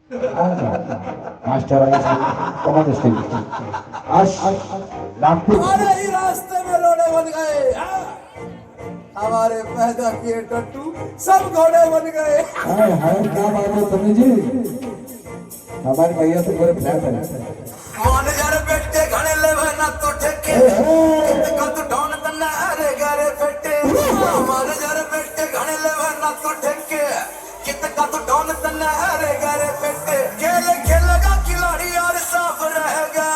Master कमाल असते आज नागपुर हमारे ही रास्ते में रोड़े बन गए हमारे पैदा किए टट्टू सब घोड़े बन गए। हाय हाय क्या बात है तुम्हें जी हमारे भैया तो बड़े फ्लैट है मान यार बेटे घने ले ना तो ठेके का तो डॉन तन्ना अरे गारे बेटे मान यार बेटे घने ले ना तो ठेके कित का तो डॉन तन्ना अरे गारे बेटे खेल खेलेगा खिलाड़ी और साफ रहेगा।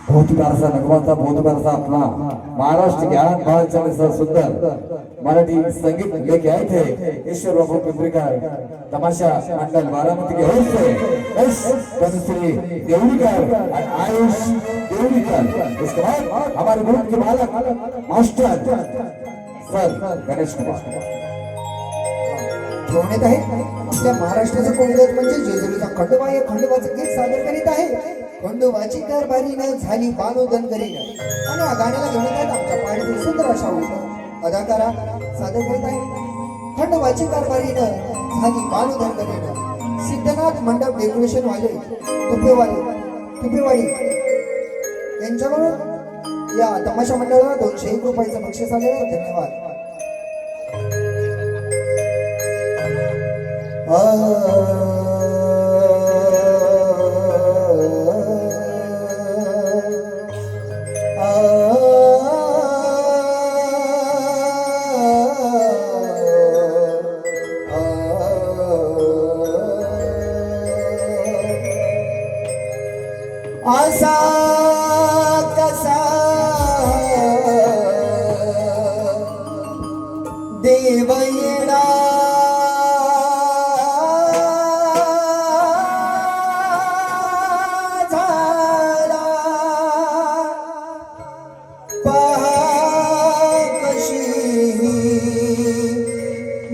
बहुत प्यारा सा नगमा था बहुत प्यारा सा अपना महाराष्ट्र ज्ञान भाव चले सा सुंदर मराठी संगीत लेके आए थे ईश्वर बाबू पिंपरीकर तमाशा मंडल बारामती के ओर से एस तनुश्री देवरीकर और आयुष देवरीकर। इसके बाद हमारे ग्रुप के बालक मास्टर सर गणेश कुमार ठेवण्यात आहे। आपल्या महाराष्ट्राचा कोणीदाच म्हणजे जेजुरीचा खंडोबा या खंडोबाचं गीत सादर करीत आहे। खंडोबाची कारभारीनं झाली बानो दनकरीनं आणि या गाण्याला घेऊन आहेत आमच्या पाडीतील सुंदर अशा अदाकारा सादर करीत आहे। खंडोबाची कारभारीनं झाली बानो दनकरीनं सिद्धनाथ मंडप डेकोरेशन वाले तुपेवाडी यांच्याकडून या तमाशा मंडळाला 201 रुपयाचं बक्षीस आलेलं आहे। धन्यवाद। आसा कसा देव येणा झाला पहा कशी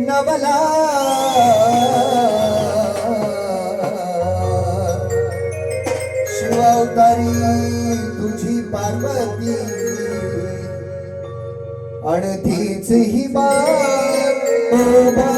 नवला शिवावतारी तुझी पार्वती आणि तीच ही बाबा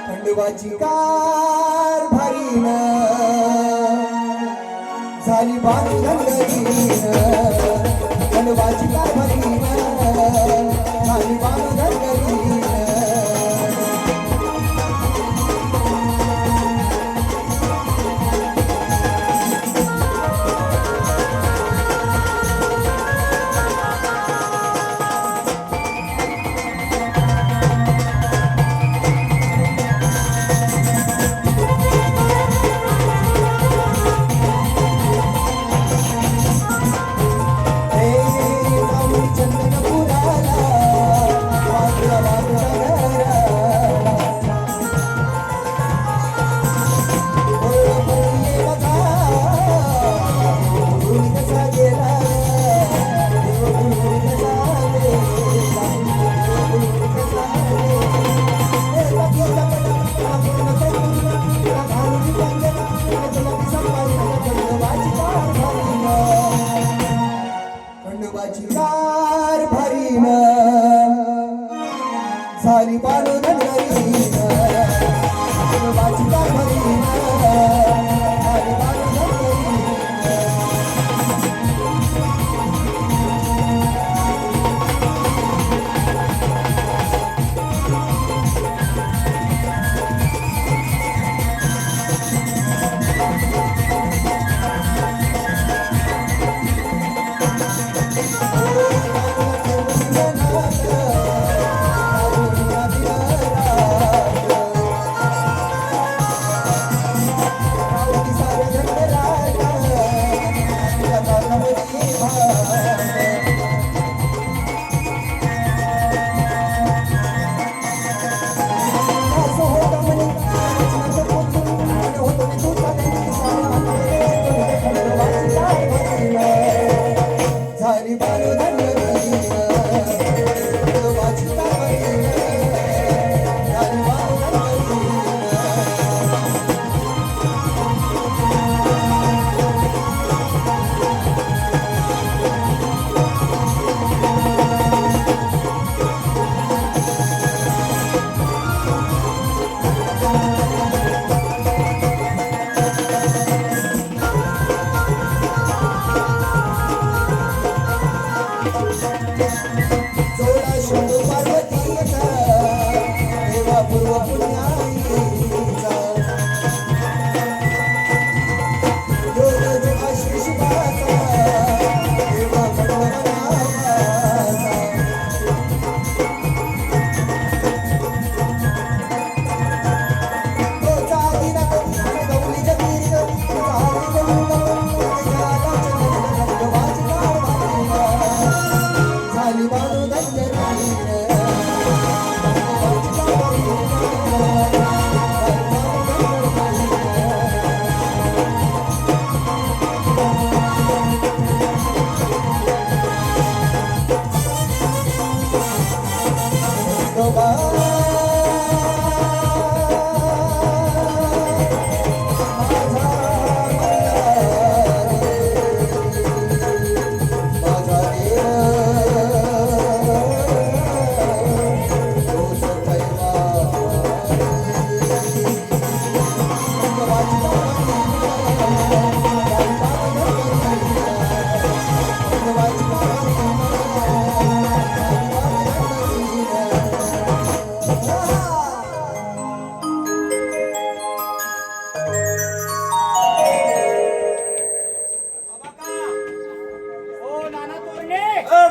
खंडोबाची कारभारीनं झाली बानो दनकरीनं खंडोबाची कारभारीनं झाली बानो दनकरीनं चंदनपुराला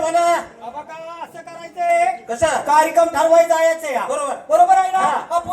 म्हणा असं करायचंय कसं कार्यक्रम ठरवायचा याचे बरोबर. बरोबर आहे ना हा. आपण